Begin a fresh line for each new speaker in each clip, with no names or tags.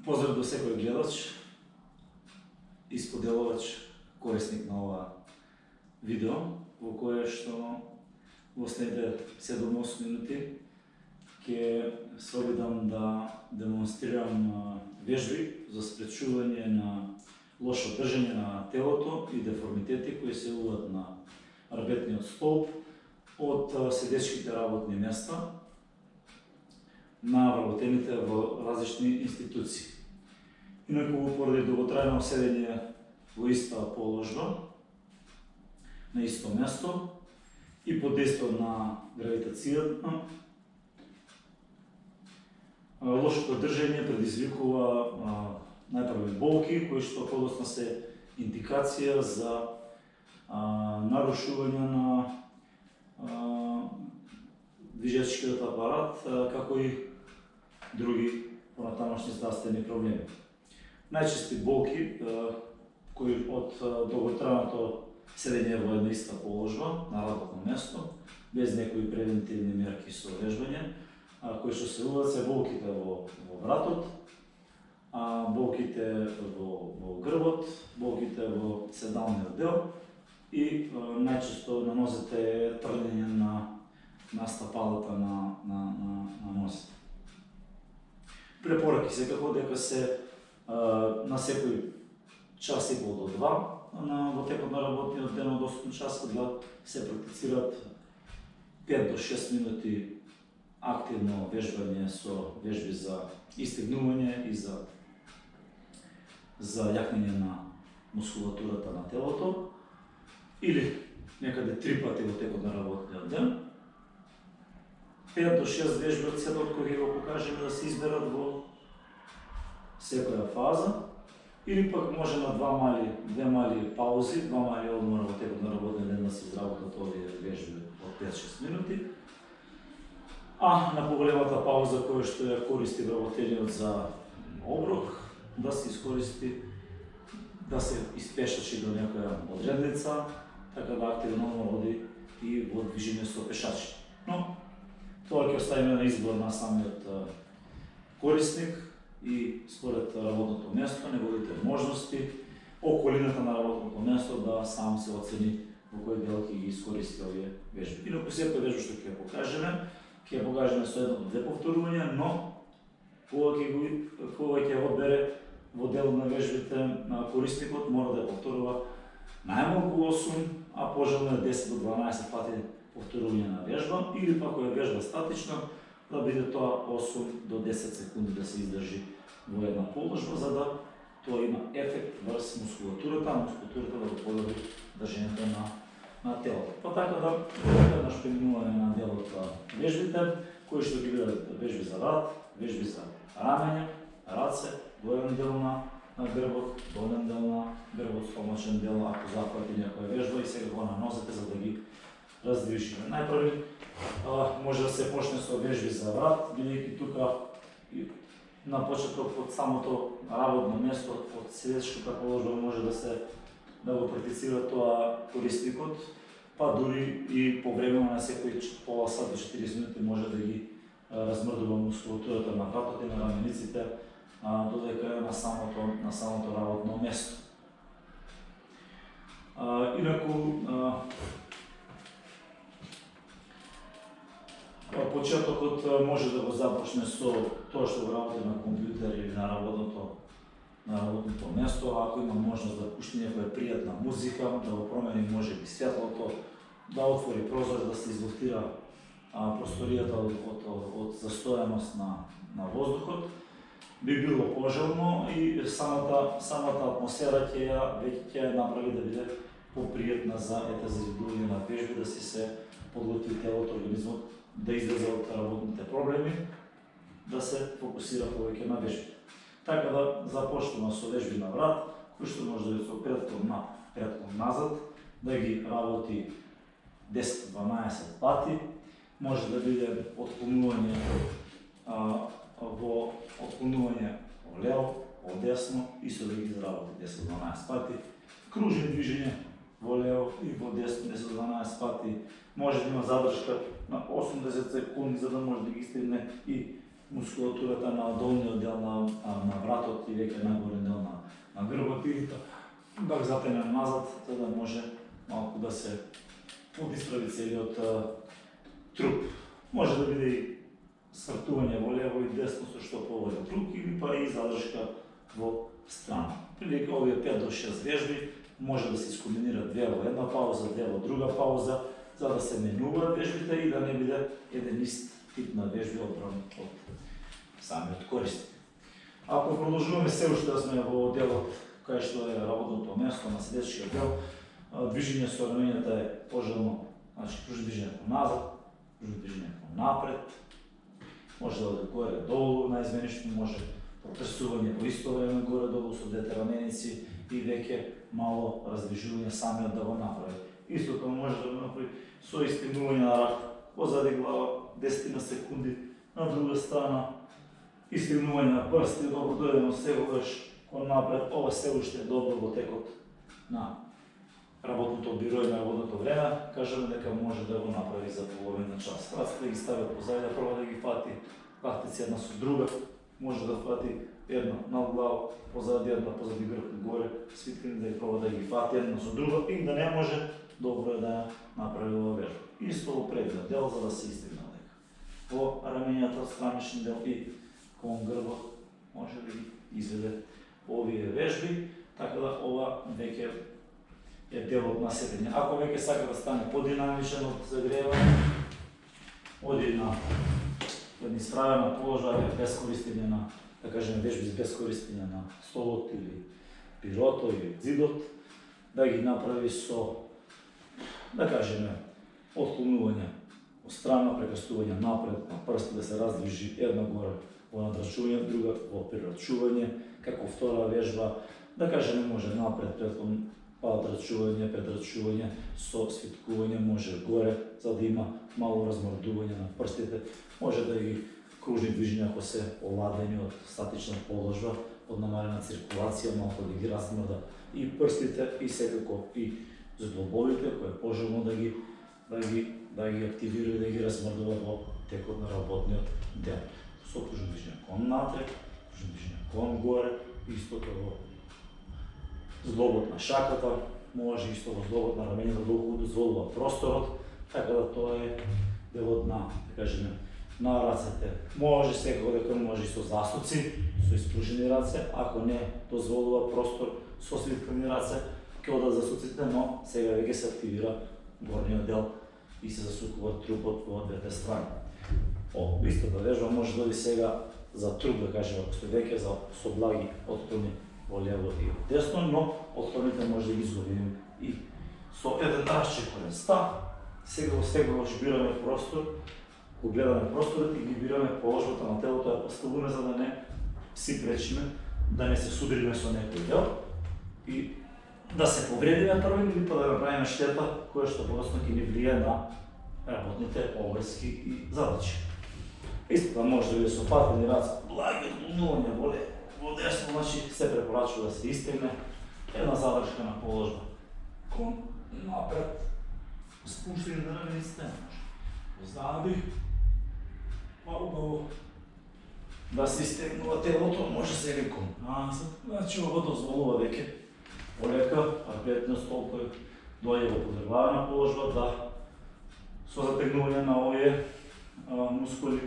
Поздрав до секој гледач и споделувач, корисник на ова видео, во кое што во следните 7-8 минути ќе се обидам да демонстрирам вежби за спречување на лошо држање на телото и деформитети кои се јавуваат на работниот столб од седечките работни места на вработените во различни институции. Инаку, поради долготрајно седење во иста положба, на исто место и под действие на гравитацијата, лошото држање предизвикува најпрво болки, кои што подоцна се индикација за нарушување на движечкиот апарат, како и други понатамошни здравствени проблеми. Најчести болки кои од долготрајното седење во една иста положба на работно место, без некои превентивни мерки со вежбање, кои што се јавуваат се болките во вратот, болките во грбот, болките во седалниот дел и најчесто на нозете тргнење на стапалата на нозете. Препораки секако дека се на секој час и пол до 2 во текот на работниот ден од 8 часа да се практицираат 5 до 6 минути активно вежбање со вежби за истегнување и за јакнење на мускулатурата на телото, или некаде 3 пати во текот на работниот ден. 5 до 6 вежби од сетот кои ги го покажеме да се изберат во секоја фаза, или пак може на две мали паузи, 2 мали одмора во текот на работниот ден да се изработат овие вежби од 5-6 минути. А на поголемата пауза која што ја користи вработениот за оброк, да се искористи, да се испешачи до некоја одредница, така да активно оди и во движење со пешачи. Но тоа ќе оставиме на избор на самиот корисник и според работното место, неговите можности, околината на работното место да сам се оцени во кој дел ќе ги искористи овие вежби. Инаку секоја вежба што ќе ја покажеме со 1 до 2 повторувања, но кога ќе одбере во дел на вежбите на корисникот, мора да ја повторува најмалку 8, а пожелно е 10 до 12 пати повторување на вежба, или пак која вежба статично, да биде тоа 8 до 10 секунди да се издржи во една положба, за да тоа има ефект врз мускулатурата, а мускулатурата да го подобри држањето на телото. Па така да еднаш преминување на делот вежбите, кои што ги бидат вежби за врат, вежби за рамење, раце, горен дел на грбот, долен дел на грбот, стомачен дел, ако захвати некоја вежба, и секако на нозете за да ги раздвижиме. Најпрви може да се почне со вежби за врат, бидејќи тука на почеток од самото работно место, од седечката положба може да го практицира тоа корисникот, па дури и по време на секој пола сат до 40 минути може да ги размрдува мускулатурата на вратот и на рамениците, додека е на самото работно место. Инаку, почетокот може да го започне со тоа што го работи на компјутер или на работното место, ако има можност да пушти некоја пријатна музика, да го промени може би светлото, да отвори прозор, да се излуфтира просторијата од застојаност на воздухот, би било пожелно и самата атмосфера веќе ќе ја направи да биде попријатна за изведување на вежби, да си се подготви телото, организмот да излезе од работните проблеми, да се фокусира повеќе на вежби. Така да започнеме со вежби на врат, кои што може да се предкон назад, да ги работи 10-12 пати, може да биде отклонување во лево, во десно, исто да ги изработи 10-12 пати, кружни движење во лево и во десно 10-12 пати, може да има задршка на 80 секунди за да може да ги стигне и мускулатурата на долниот дел на вратот и веќе нагорен дел на грбот и да го затене назад, за да може малку да се подисправи целиот труп. Може да биде и свртување во лево и десно со што поводи труп или па и задршка во страна. Прилика овие 5 до 6 вежби може да се искомбинира 2 во една пауза, 2 во друга пауза, за да се менуваат вежбите и да не биде еден ист тип на вежби одбран од самиот корисник. Ако продолжуваме се уште да сме во делот кај што е работното место на седечкиот дел, движење со рамената е пожелно, значи кружно движење кон назад, кружно движење кон напред, може да оде горе долу на изменишно, може протрсување во исто време горе долу со двете раменици и веќе мало раздвижување самиот да го направи. Истото може да го направи со истигнување на рак позади глава 10 на секунди, на друга страна истигнување на прсти, добро дојдено сегогаш кон напред. Ова се уште е добро во текот на работното биро и на работното време, кажеме дека може да го направи за половина час. Раците да ги стави позади, да проба да ги фати лактици една со друга, може да фати една над глава, позади една, позади грб горе, свиткани да ги проба да ги фати една со друга и да не може, добро е да ја направи ова вежба. Исто во предниот дел, за да се истигне лека. Во раменјата, странични дел и кон грбот може да ги изведе овие вежби, така да ова веќе е делот на седење. Ако веќе сака да стане подинамичен од загревање, оди на исправена положба, без користење на, да кажеме, вежби без користење на столот или бирото или зидот, да ги направи со, да кажеме, отклонување од страна, прекрстување напред, на прсти да се раздвижи една горе во надрачување, друга во прерачување, како втора вежба, да кажеме, може напред, предкон падрачување, предрачување, со свиткување, може горе, за да има мало размордување на прстите, може да ги кружни движења ако се оладени од статична положба, од намалена циркулација, малку да ги размрда и прстите и секако и зглобовите, кои е пожелно да ги активира и да ги размрдува во текот на работниот ден. Со кружно движење кон напред, кружно движење кон горе, истото во зглобот на шаката, може исто во зглобот на раменето доколку дозволува просторот, така да тоа е делот на, да кажеме, на рацете. Може секако дека може и со застоци, со испружени раце, ако не дозволува простор со свиткани раце, ќе одат застоците, но сега веќе се активира горниот дел и се засукува трупот во двете страни. Истата вежба може да оди сега за труп, да кажеме, ако сте веќе со благи отклони во лево и десно, но отклоните може да ги изгубиме и со еден расчекорен став. Сега секогаш бираме простор, го гледаме просторот и ги бираме положбата на телото, ја поставуваме за да не си пречиме, да не се судриме со некој дел и да се повредиме прво или па да направиме штета која што подоцна ќе ни влие на работните обврски и задачи. Исто може да биде со фатени раце, благи отклонување во десно, значи се препорачува да се истигне една задршка на положба кон напред, спуштени да рамениците, позади, па убаво да се истегнува телото, може се и кон назад, значи ова дозволува веќе полека, арпетниот стол кој дојде во поддрвана положба, да со затегнување на овие мускули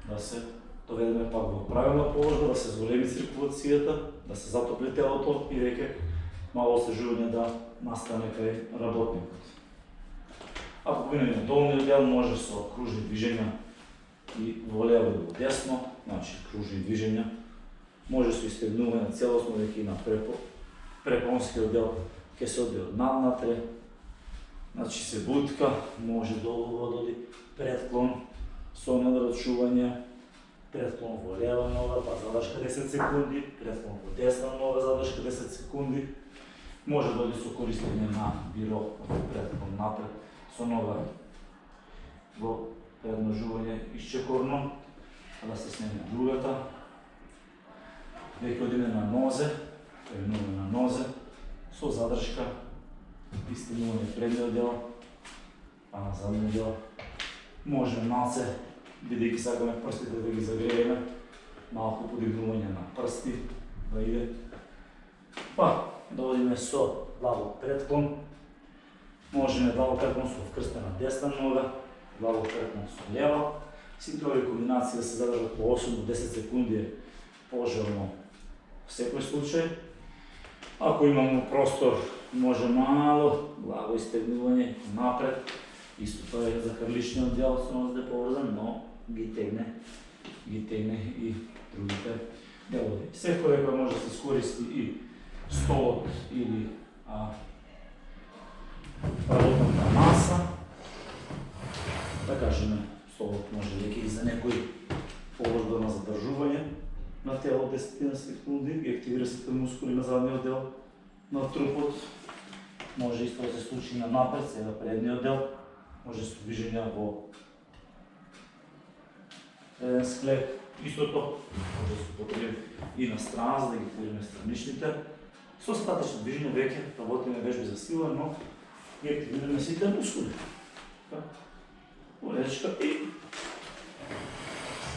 да се доведеме пак во правилна положба, да се зголеми циркулацијата, да се затопли телото и веќе мало освежување да настане кај работникот. Ако поминеме на долниот дел, може со кружни движења и во лево и во десно, значи кружни движења, може со истегнување целосно веќе и на препонскиот дел ќе се оди од наднатре, значи се бутка, може долу да оди предклон со надрачување, предклон во лева нога, па задршка 10 секунди, предклон во десна нога, задршка 10 секунди, може да оди со користење на биро, предклон напред, со нога во предножување исчекорно, да се смени другата, веќе одиме на нозе, тренуваме на нозе, со задршка, истигнување предниот дел, па на задниот дел, може малце бидејќи сакаме прстите да ги загрееме, малку подигнување на прсти да иде. Па, да одиме со длабок предклон. Можеме длабок предклон со вкрстена десна нога, длабок предклон со лева. Сите овие комбинации да се задржат по 8 до 10 секунди е пожелно во секој случај. Ако имamo простор, може мало, благо истегнување напред. Исто тоа е за крличниот дел, со нозде поврзан, но ги тегне и другите делови. Секој дека може да се искористи и столот или работната маса. Да кажеме, столот може да е за некој положба на задржување на тело 10 секунди, ги активира сите мускули на задниот дел на трупот. Може исто да се случи на напред, сега предниот дел. Може со движења во еден склеп. Истото може да се употреби и на страна, за да ги активиме страничните. Со статично движење веќе работиме вежби за сила, но ги активираме сите мускули. Полечка и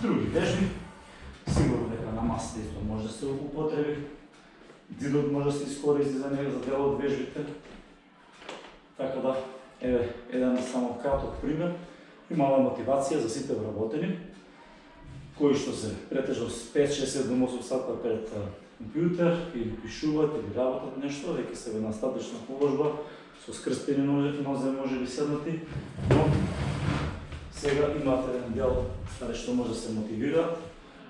други вежби. Сигурно дека на масата исто може да се употреби. Дзидот може да се искористи за него, за дел од вежбите. Така да, еве, еден само краток пример и мала мотивација за сите вработени, кои што се претежно 5, 6, 7, 8 сата пред компјутер или пишуваат или работат нешто, веќе се една статична положба со скрстени нозе може би седнати, но сега имате еден дел каде што може да се мотивираат,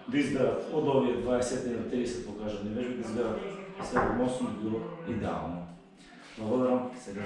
да изберат од овие 20 на 30 покажани вежби, да изберат 7-8 било идеално. Благодарам, сега